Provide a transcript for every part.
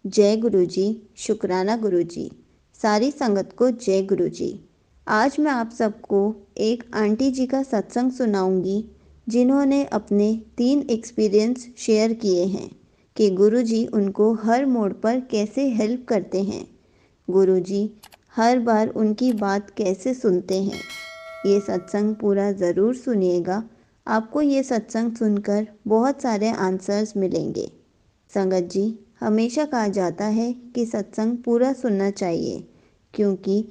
जय गुरु जी। शुक्राना गुरु जी। सारी संगत को जय गुरु जी। आज मैं आप सबको एक आंटी जी का सत्संग सुनाऊंगी जिन्होंने अपने 3 एक्सपीरियंस शेयर किए हैं कि गुरु जी उनको हर मोड़ पर कैसे हेल्प करते हैं। गुरु जी हर बार उनकी बात कैसे सुनते हैं। ये सत्संग पूरा ज़रूर सुनिएगा। आपको ये सत्संग सुनकर बहुत सारे आंसर्स मिलेंगे। संगत जी, हमेशा कहा जाता है कि सत्संग पूरा सुनना चाहिए, क्योंकि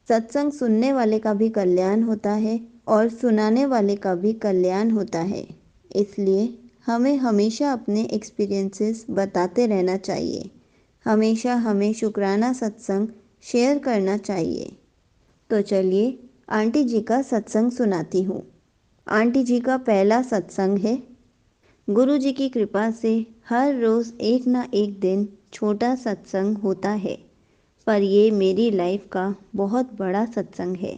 सत्संग सुनने वाले का भी कल्याण होता है और सुनाने वाले का भी कल्याण होता है। इसलिए हमें हमेशा अपने एक्सपीरियंसेस बताते रहना चाहिए। हमेशा हमें शुक्राना सत्संग शेयर करना चाहिए। तो चलिए आंटी जी का सत्संग सुनाती हूँ। आंटी जी का पहला सत्संग है। गुरु जी की कृपा से हर रोज़ एक ना एक दिन छोटा सत्संग होता है, पर ये मेरी लाइफ का बहुत बड़ा सत्संग है।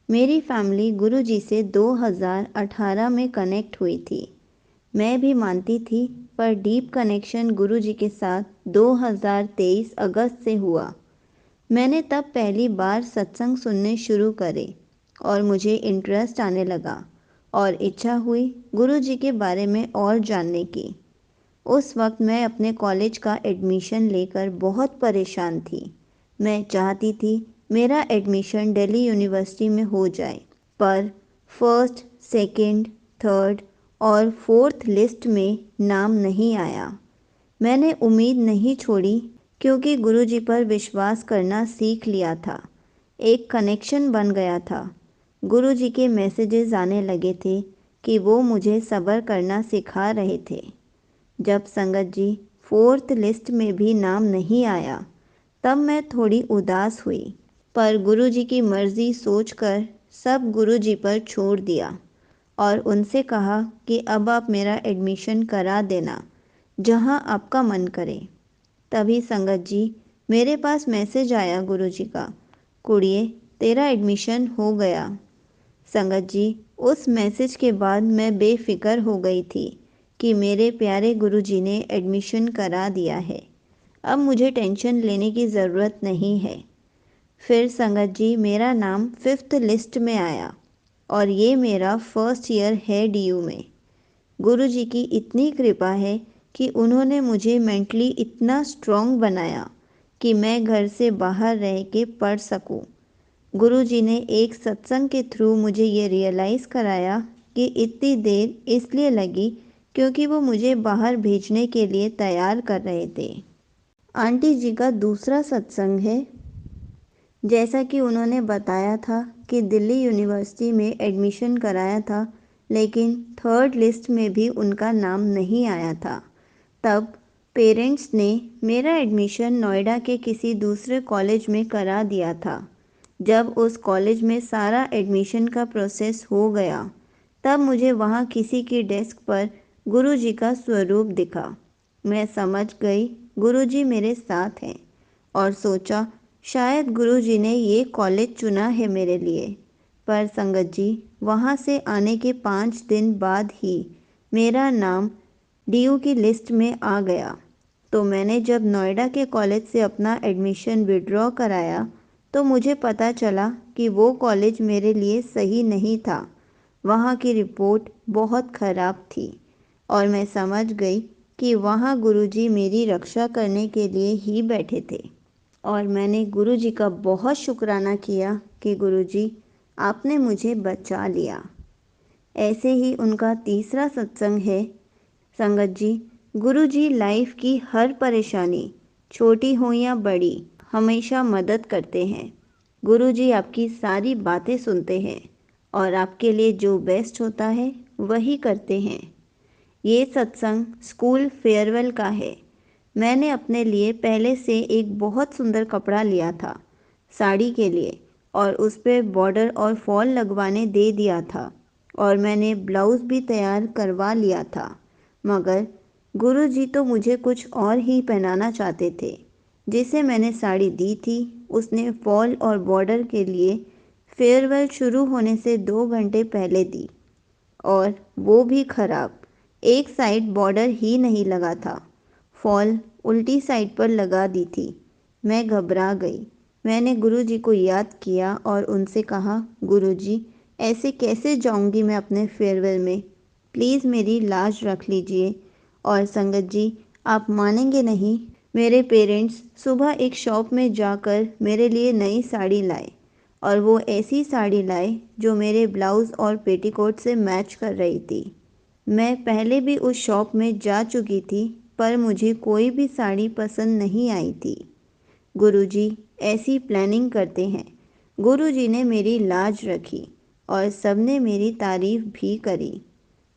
मेरी फैमिली गुरु जी से 2018 में कनेक्ट हुई थी। मैं भी मानती थी, पर डीप कनेक्शन गुरु जी के साथ 2023 अगस्त से हुआ। मैंने तब पहली बार सत्संग सुनने शुरू करे और मुझे इंटरेस्ट आने लगा और इच्छा हुई गुरु जी के बारे में और जानने की। उस वक्त मैं अपने कॉलेज का एडमिशन लेकर बहुत परेशान थी। मैं चाहती थी मेरा एडमिशन दिल्ली यूनिवर्सिटी में हो जाए, पर फर्स्ट, सेकंड, थर्ड और फोर्थ लिस्ट में नाम नहीं आया। मैंने उम्मीद नहीं छोड़ी, क्योंकि गुरु जी पर विश्वास करना सीख लिया था। एक कनेक्शन बन गया था। गुरु जी के मैसेजेस आने लगे थे कि वो मुझे सब्र करना सिखा रहे थे। जब संगत जी फोर्थ लिस्ट में भी नाम नहीं आया, तब मैं थोड़ी उदास हुई, पर गुरु जी की मर्ज़ी सोचकर सब गुरु जी पर छोड़ दिया और उनसे कहा कि अब आप मेरा एडमिशन करा देना, जहां आपका मन करे। तभी संगत जी मेरे पास मैसेज आया गुरु जी का, कुड़िए तेरा एडमिशन हो गया। संगत जी उस मैसेज के बाद मैं बेफिक्र हो गई थी कि मेरे प्यारे गुरु जी ने एडमिशन करा दिया है। अब मुझे टेंशन लेने की ज़रूरत नहीं है। फिर संगत जी मेरा नाम 5th लिस्ट में आया और ये मेरा फर्स्ट ईयर है डीयू में। गुरु जी की इतनी कृपा है कि उन्होंने मुझे मेंटली इतना स्ट्रॉन्ग बनाया कि मैं घर से बाहर रह के पढ़ सकूं। गुरु जी ने एक सत्संग के थ्रू मुझे ये रियलाइज़ कराया कि इतनी देर इसलिए लगी क्योंकि वो मुझे बाहर भेजने के लिए तैयार कर रहे थे। आंटी जी का दूसरा सत्संग है। जैसा कि उन्होंने बताया था कि दिल्ली यूनिवर्सिटी में एडमिशन कराया था, लेकिन थर्ड लिस्ट में भी उनका नाम नहीं आया था। तब पेरेंट्स ने मेरा एडमिशन नोएडा के किसी दूसरे कॉलेज में करा दिया था। जब उस कॉलेज में सारा एडमिशन का प्रोसेस हो गया, तब मुझे वहाँ किसी की डेस्क पर गुरु जी का स्वरूप दिखा। मैं समझ गई गुरु जी मेरे साथ हैं और सोचा शायद गुरु जी ने ये कॉलेज चुना है मेरे लिए। पर संगत जी वहाँ से आने के 5 दिन बाद ही मेरा नाम डीयू की लिस्ट में आ गया। तो मैंने जब नोएडा के कॉलेज से अपना एडमिशन विड्रॉ कराया, तो मुझे पता चला कि वो कॉलेज मेरे लिए सही नहीं था। वहाँ की रिपोर्ट बहुत ख़राब थी और मैं समझ गई कि वहाँ गुरुजी मेरी रक्षा करने के लिए ही बैठे थे। और मैंने गुरुजी का बहुत शुक्राना किया कि गुरुजी आपने मुझे बचा लिया। ऐसे ही उनका तीसरा सत्संग है। संगत जी गुरुजी लाइफ की हर परेशानी, छोटी हो या बड़ी, हमेशा मदद करते हैं। गुरुजी आपकी सारी बातें सुनते हैं और आपके लिए जो बेस्ट होता है वही करते हैं। ये सत्संग स्कूल फेयरवेल का है। मैंने अपने लिए पहले से एक बहुत सुंदर कपड़ा लिया था साड़ी के लिए, और उस पर बॉर्डर और फॉल लगवाने दे दिया था और मैंने ब्लाउज़ भी तैयार करवा लिया था। मगर गुरुजी तो मुझे कुछ और ही पहनाना चाहते थे। जिसे मैंने साड़ी दी थी, उसने फॉल और बॉर्डर के लिए फेयरवेल शुरू होने से 2 घंटे पहले दी, और वो भी ख़राब। एक साइड बॉर्डर ही नहीं लगा था। फॉल उल्टी साइड पर लगा दी थी। मैं घबरा गई। मैंने गुरुजी को याद किया और उनसे कहा, गुरुजी, ऐसे कैसे जाऊंगी मैं अपने फेयरवेल में? प्लीज़ मेरी लाज रख लीजिए। और संगत जी, आप मानेंगे नहीं, मेरे पेरेंट्स सुबह एक शॉप में जाकर मेरे लिए नई साड़ी लाए और वो ऐसी साड़ी लाए जो मेरे ब्लाउज़ और पेटीकोट से मैच कर रही थी। मैं पहले भी उस शॉप में जा चुकी थी, पर मुझे कोई भी साड़ी पसंद नहीं आई थी। गुरुजी ऐसी प्लानिंग करते हैं। गुरुजी ने मेरी लाज रखी और सबने मेरी तारीफ भी करी।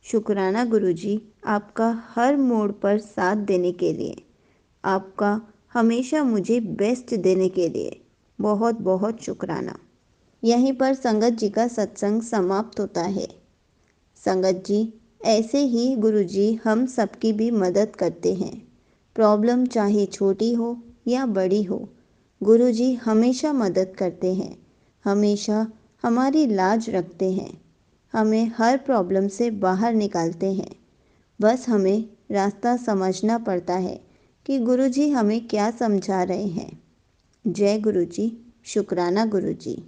शुक्राना गुरुजी, आपका हर मोड़ पर साथ देने के लिए, आपका हमेशा मुझे बेस्ट देने के लिए बहुत बहुत शुक्राना। यहीं पर संगत जी का सत्संग समाप्त होता है। संगत जी, ऐसे ही गुरुजी हम सबकी भी मदद करते हैं। प्रॉब्लम चाहे छोटी हो या बड़ी हो, गुरुजी हमेशा मदद करते हैं, हमेशा हमारी लाज रखते हैं, हमें हर प्रॉब्लम से बाहर निकालते हैं। बस हमें रास्ता समझना पड़ता है कि गुरुजी हमें क्या समझा रहे हैं। जय गुरुजी, शुक्राना गुरुजी।